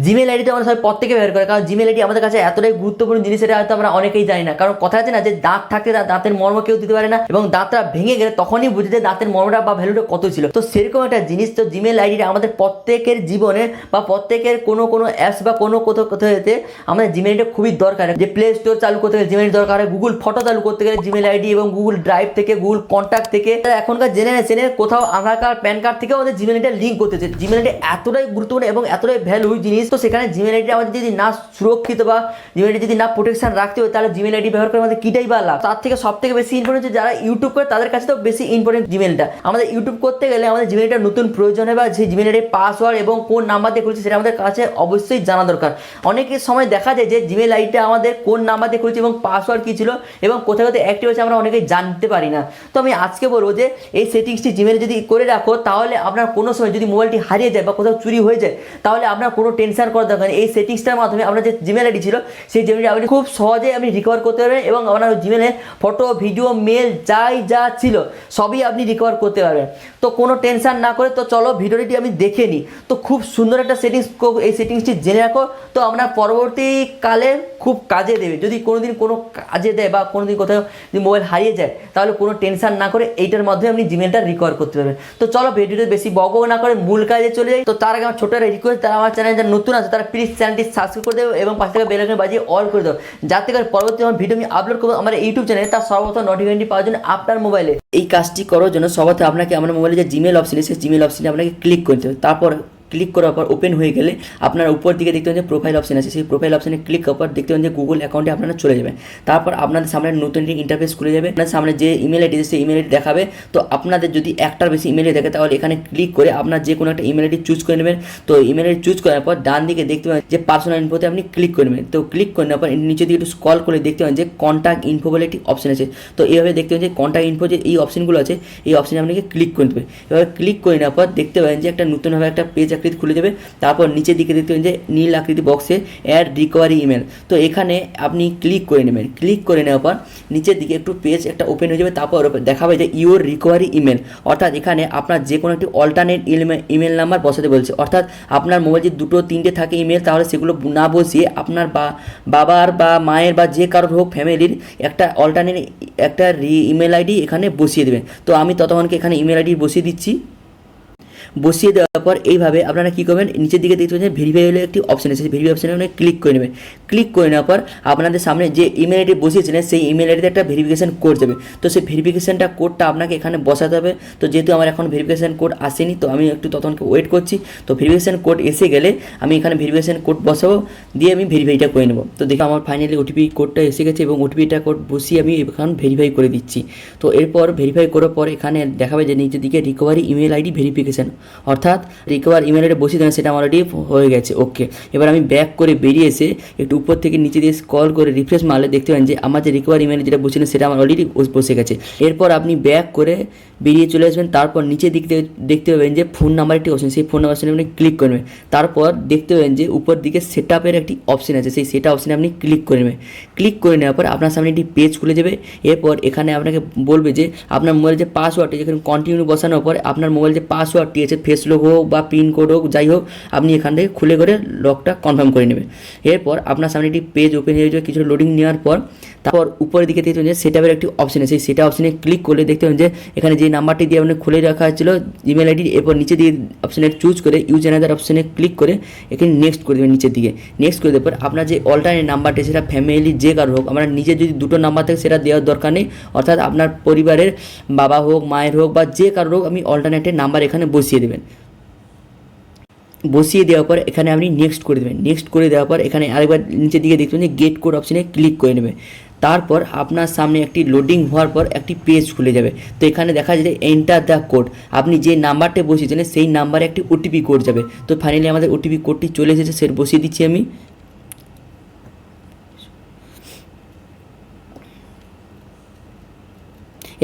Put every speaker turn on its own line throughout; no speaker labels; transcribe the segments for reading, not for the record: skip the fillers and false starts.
Gmail ID তো আমরা সবাই প্রত্যেকে ব্যবহার করে, কারণ জিমেল আইডি আমাদের কাছে এতটাই গুরুত্বপূর্ণ জিনিস, এটা হয়তো আমরা অনেকেই জানি না। কারণ কথা আছে না যে দাঁত থাকতে দাঁতের মর্ম কেউ দিতে পারে না, এবং দাঁতটা ভেঙে গেলে তখনই বুঝে যে দাঁতের মর্মটা বা ভ্যালুটা কত ছিল। তো সেরকম একটা জিনিস, তো জিমেল আইডিটা আমাদের প্রত্যেকের জীবনে বা প্রত্যেকের কোনো অ্যাপস বা কোথাও যেতে আমাদের জিমেল আইডিটা খুবই দরকার। যে প্লে স্টোর চালু করতে গেলে জিমেল দরকার হয়, গুগল ফটো চালু করতে গেলে জিমেল আইডি, এবং গুগল ড্রাইভ থেকে, গুগল কন্ট্যাক্ট থেকে, এখনকার জেনারেশনে কোথাও আধার কার্ড প্যান কার্ড থেকেও আমাদের জিমেল আইডিটা লিঙ্ক করতেছে। জিমেল আইডি এতটাই গুরুত্বপূর্ণ এবং এতটাই ভ্যালু জিনিস, তো সেখানে জিমেল আইডি আমাদের যদি না সুরক্ষিত বা জিমেল আইডি যদি না প্রোটেকশন রাখতে হয়, তাহলে জিমেল আইডি ব্যবহার করে আমাদের কিটাই বা লাভ। তার থেকে সব থেকে বেশি ইম্পর্টেন্ট যারা ইউটিউব করে তাদের কাছে তো বেশি ইম্পর্টেন্ট জিমেলটা। আমাদের ইউটিউব করতে গেলে আমাদের জিমেল আইডিটা নতুন প্রয়োজন হয়, বা সেই জিমেল আইডির পাসওয়ার্ড এবং কোন নাম্বার দিয়ে খুলেছে সেটা আমাদের কাছে অবশ্যই জানা দরকার। অনেকের সময় দেখা যায় যে জিমেল আইডিটা আমাদের কোন নাম্বার দিয়ে খুলেছে এবং পাসওয়ার্ড কী ছিল এবং কোথায় অ্যাক্টিভ আছে আমরা অনেকেই জানতে পারি না। তো আমি আজকে বলবো যে এই সেটিংসটি জিমেলে যদি করে রাখো, তাহলে আপনার কোনো সময় যদি মোবাইলটি হারিয়ে যায় বা কোথাও চুরি হয়ে যায়, তাহলে আপনার কোনো টেনশন করার দরকার নেই। এই সেটিংসটার মাধ্যমে আপনার যে জিমেল আইডি ছিল সেই জিমেল আইডি আপনি খুব সহজে আপনি রিকভার করতে পারবেন, এবং আপনার জিমেলে ফটো, ভিডিও, মেল যা ছিল সবই আপনি রিকভার করতে পারবেন। তো কোনো টেনশন না করে তো চলো ভিডিওটি আমি দেখে নিই। তো খুব সুন্দর একটা সেটিংস, এই সেটিংসটি জেনে রাখো, তো আপনার পরবর্তীকালে খুব কাজে দেবে। যদি কোনোদিন কোনো কাজে দেয় বা কোনোদিন কোথাও যদি মোবাইল হারিয়ে যায়, তাহলে কোনো টেনশন না করে এইটার মাধ্যমে আপনি জিমেলটা রিকভার করতে পারবেন। তো চলো ভিডিওতে বেশি বক না করে মূল কাজে চলে যাই। তো তার আগে আমার ছোটো রিকোয়েস্ট, তারা আমার চ্যানেল যারা নতুন আছে তারা প্লিজ চ্যানেলটি সাবস্ক্রাইব করে দেবো এবং পাশে থেকে বেল আইকন বাজিয়ে অল করে দেবো, যাতে করে পরবর্তী আমার ভিডিও আমি আপলোড করবো আমার ইউটিউব চ্যানেলে তার সর্বপ্রথম নোটিফিকেশনটি পাওয়ার জন্য আপনার মোবাইলে। এই কাজটি করার জন্য সর্বপ্রথম আপনাকে আমার মোবাইলে যে জিমেল অপশন আছে সেই জিমেল অপশনে আপনাকে ক্লিক করতে হবে। তারপর ক্লিক করার পর ওপেন হয়ে গেলে আপনার উপর দিকে দেখতে পাবেন যে প্রোফাইল অপশন আছে, সেই প্রোফাইল অপশনে ক্লিক করার পর দেখতে পাবেন যে গুগল অ্যাকাউন্টে আপনারা চলে যাবেন। তারপর আপনাদের সামনে নতুন একটি ইন্টারফেস খুলে যাবে, আপনার সামনে যে ইমেল আইডি সেই ইমেল আইডি দেখাবে। তো আপনাদের যদি একটার বেশি ইমেল আইডি থাকে, তাহলে এখানে ক্লিক করে আপনার যে কোনো একটা ইমেল আইডি চুজ করে নেবেন। তো ইমেল আইডি চুজ করার পর ডান দিকে দেখতে পাবেন যে পার্সোনাল ইনফোতে আপনি ক্লিক করে নেবেন। তো ক্লিক করে নেওয়ার পর নিচে দিকে একটু স্ক্রল করে দেখতে পাবেন যে কন্ট্যাক্ট ইনফো বলে একটি অপশন আছে। তো এইভাবে দেখতে পাবেন যে কন্ট্যাক্ট ইনফো যে এই অপশনগুলো আছে, এই অপশনে আপনাকে ক্লিক করে দেবে। এবার ক্লিক করে নেওয়ার পর দেখতে পাবেন যে একটা নতুনভাবে একটা পেজ আকৃতি খুলে যাবে। তারপর নিচের দিকে দেখতে পাবেন যে নীল আকৃতি বক্সে অ্যাড রিকভারি ইমেল, তো এখানে আপনি ক্লিক করে নেবেন। ক্লিক করে নেওয়ার পর নিচের দিকে একটু পেজ একটা ওপেন হয়ে যাবে। তারপর দেখাবে যে ইউর রিকভারি ইমেল, অর্থাৎ এখানে আপনার যে কোনো একটি অল্টারনেট ইমেল নাম্বার বসাতে বলছে। অর্থাৎ আপনার মোবাইল যদি 2-3টে থাকে ইমেল, তাহলে সেগুলো না বসিয়ে আপনার বাবার বা মায়ের বা যে কারোর হোক ফ্যামিলির একটা অল্টারনেট একটা ইমেল আইডি এখানে বসিয়ে দেবেন। তো আমি ততক্ষণকে এখানে ইমেল আইডি বসিয়ে দিচ্ছি। বসিয়ে দেওয়ার পর এইভাবে আপনারা কী করবেন, নিচের দিকে দেখতে পাচ্ছেন ভেরিফাই হলে একটি অপশন আছে, সেই ভেরিফাই অপশনে আপনি ক্লিক করে নেবেন। ক্লিক করে নেওয়ার পর আপনাদের সামনে যে ইমেল আইডি বসিয়েছিলেন সেই ইমেল আইডিতে একটা ভেরিফিকেশান কোড যাবে। তো সেই ভেরিফিকেশানটা কোডটা আপনাকে এখানে বসাতে হবে। তো যেহেতু আমার এখন ভেরিফিকেশান কোড আসেনি, তো আমি একটু ততক্ষণকে ওয়েট করছি। তো ভেরিফিকেশান কোড এসে গেলে আমি এখানে ভেরিফিকেশান কোড বসাবো, দিয়ে আমি ভেরিফাইটা করে নেব। তো দেখি আমার ফাইনালি ওটিপি কোডটা এসে গেছে, এবং ওটিপিটা কোড বসিয়ে আমি এখন ভেরিফাই করে দিচ্ছি। তো এরপর ভেরিফাই করার পর এখানে দেখাবে যে নিচের দিকে রিকভারি ইমেল আইডি ভেরিফিকেশান, অর্থাৎ রিকভার ইমেল আইডি বসিয়ে দেবেন, সেটা আমার অলরেডি হয়ে গেছে। ওকে, এবার আমি ব্যাক করে বেরিয়ে এসে একটু উপর থেকে নিচে দিয়ে স্ক্রল করে রিফ্রেশ মারলে দেখতে পাবেন যে আমার যে রিকভার ইমেল যেটা বসিয়েছেন সেটা আমার অলরেডি বসে গেছে। এরপর আপনি ব্যাক করে বেরিয়ে চলে আসবেন। তারপর নিচের দিক থেকে দেখতে পাবেন যে ফোন নাম্বার একটি অপশন, সেই ফোন নাম্বার অপশনে আপনি ক্লিক করবেন। তারপর দেখতে পাবেন যে উপর দিকে সেট আপের একটি অপশন আছে, সেই সেট অপশনে আপনি ক্লিক করে নেবেন। ক্লিক করে নেওয়ার পর আপনার সামনে একটি পেজ খুলে যাবে। এরপর এখানে আপনাকে বলবে যে আপনার মোবাইল যে পাসওয়ার্ডটি, যেখানে কন্টিনিউ বসানোর পর আপনার মোবাইল যে পাসওয়ার্ডটি আছে, ফেস লক হোক বা পিন কোড হোক যাই হোক, আপনি এখান থেকে খুলে করে লকটা কনফার্ম করে নেবেন। এরপর আপনার সামনে একটি পেজ ওপেন হয়ে যাবে। কিছু লোডিং নেওয়ার পর তারপর উপরের দিকে দেখতে পাবেন যে সেট আপের একটি অপশন আছে, সেই সেট অপশনে ক্লিক করলে দেখতে পাবেন যে এখানে যে নাম্বারটি দিয়ে আপনি খুলে রাখা ছিল ইমেল আইডি, এরপর নিচে দিয়ে অপশনে চুজ করে ইউজ অ্যানাদার অপশনে ক্লিক করে এখানে নেক্সট করে দেবেন। নিচের দিকে নেক্সট করে দেওয়ার পর আপনার যে অল্টারনেট নাম্বারটি সেটা ফ্যামিলি যে কারো হোক, আমরা নিজের যদি দুটো নাম্বার থাকে সেটা দেওয়ার দরকার নেই, অর্থাৎ আপনার পরিবারের বাবা হোক, মায়ের হোক বা যে কারো হোক, আপনি অল্টারনেটের নাম্বার এখানে বসিয়ে দেবেন। বসিয়ে দেওয়ার পর এখানে আপনি নেক্সট করে দেবেন। নেক্সট করে দেওয়ার পর এখানে আরেকবার নিচের দিকে দেখবেন যে গেট কোড অপশনে ক্লিক করে নেবে। তারপর আপনার সামনে একটি লোডিং হওয়ার পর একটি পেজ খুলে যাবে। তো এখানে দেখা যায় যে এন্টার দ্য কোড, আপনি যে নাম্বারটা বসিয়েছিলেন সেই নাম্বারে একটি ওটিপি কোড যাবে। তো ফাইনালি আমাদের ওটিপি কোডটি চলে এসেছে, সেটা বসিয়ে দিচ্ছি আমি।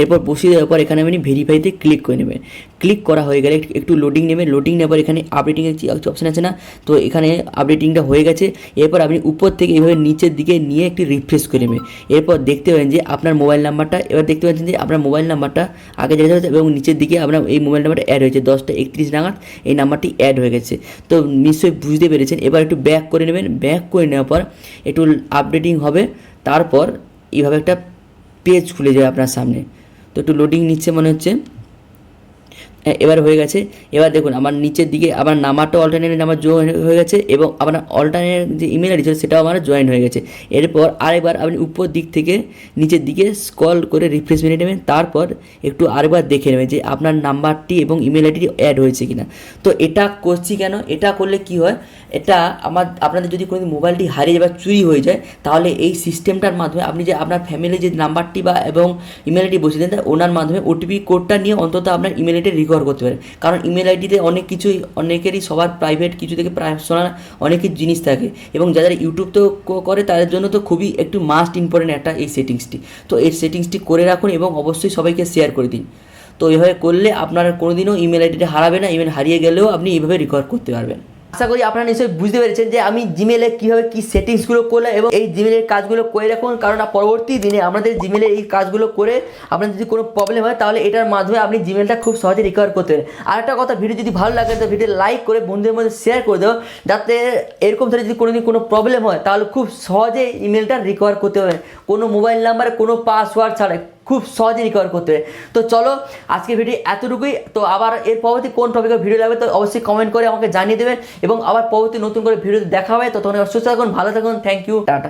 এরপর বসিয়ে দেওয়ার পর এখানে আপনি ভেরিফাইতে ক্লিক করে নেবেন। ক্লিক করা হয়ে গেলে একটু লোডিং নেবে, লোডিং নেওয়ার পর এখানে আপডেটিংয়ের অপশান আছে না, তো এখানে আপডেটিংটা হয়ে গেছে। এরপর আপনি উপর থেকে এইভাবে নিচের দিকে নিয়ে একটি রিফ্রেশ করে নেবেন। এরপর দেখতে পাবেন যে আপনার মোবাইল নাম্বারটা, এবার দেখতে পাচ্ছেন যে আপনার মোবাইল নাম্বারটা আগে যেটা হচ্ছে এবং নিচের দিকে আপনার এই মোবাইল নাম্বারটা অ্যাড হয়েছে 10:31 নাগাদ এই নাম্বারটি অ্যাড হয়ে গেছে। তো নিশ্চয়ই বুঝতে পেরেছেন। এবার একটু ব্যাক করে নেবেন, ব্যাক করে নেওয়ার পর একটু আপডেটিং হবে, তারপর এইভাবে একটা পেজ খুলে যাবে আপনার সামনে। তো একটু লোডিং নিচ্ছে মনে হচ্ছে, এবার হয়ে গেছে। এবার দেখুন আমার নিচের দিকে আমার নাম্বারটা অল্টারনেট নাম্বার জয়েন হয়ে গেছে এবং আপনার অল্টারনেট যে ইমেল আইডি ছিল সেটাও আমার জয়েন হয়ে গেছে। এরপর আরেকবার আপনি উপর দিক থেকে নিচের দিকে স্ক্রল করে রিফ্রেশ মেরে নেবেন, তারপর একটু আরেকবার দেখে নেবেন যে আপনার নাম্বারটি এবং ইমেল আইডি অ্যাড হয়েছে কিনা। তো এটা করছি কেন, এটা করলে কি হয়, এটা আপনাদের যদি কোনো মোবাইলটি হারিয়ে যায় বা চুরি হয়ে যায়, তাহলে এই সিস্টেমটার মাধ্যমে আপনি যে আপনার ফ্যামিলির যে নাম্বারটি বা এবং ইমেল আইডি বসিয়ে দেন ওনার মাধ্যমে ওটিপি কোডটা নিয়ে অন্তত আপনার ইমেল আইডি রিকভার করতে পারেন। কারণ ইমেল আইডিতে অনেক কিছুই, অনেকেরই সবার প্রাইভেট কিছু থেকে পার্সোনাল অনেক কিছু জিনিস থাকে এবং যারা ইউটিউব তো করে তাদের জন্য তো খুবই একটু মাস্ট ইম্পর্টেন্ট একটা এই সেটিংসটি। তো এই সেটিংসটি করে রাখুন এবং অবশ্যই সবাইকে শেয়ার করে দিন। তো এভাবে করলে আপনার কোনোদিনও ইমেল আইডিটা হারাবে না, ইমেল হারিয়ে গেলেও আপনি এইভাবে রিকভার করতে পারবেন। আশা করি আপনারা নিশ্চয়ই বুঝতে পেরেছেন যে আমি জিমেলে কীভাবে কী সেটিংসগুলো করলাম এবং এই জিমেলের কাজগুলো করে রাখুন, কারণ পরবর্তী দিনে আমাদের জিমেলের এই কাজগুলো করে আপনার যদি কোনো প্রবলেম হয় তাহলে এটার মাধ্যমে আপনি জিমেলটা খুব সহজে রিকভার করতে পারেন। আর একটা কথা, ভিডিও যদি ভালো লাগে তো ভিডিও লাইক করে বন্ধুদের মধ্যে শেয়ার করে দেবো, যাতে এরকম ধরে যদি কোনোদিন কোনো প্রবলেম হয় তাহলে খুব সহজে ইমেলটা রিকভার করতে পারেন, কোনো মোবাইল নাম্বার কোনো পাসওয়ার্ড ছাড়াই খুব সহজে রিকভার করতে হবে। তো চলো আজকে ভিডিও এতটুকুই। তো আবার এর পরবর্তী কোন টপিকের ভিডিও লাগবে তো অবশ্যই কমেন্ট করে আমাকে জানিয়ে দেবেন এবং আবার পরবর্তী নতুন করে ভিডিও দেখা হবে। তো তখন সুস্থ থাকুন, ভালো থাকুন, থ্যাংক ইউ, টাটা।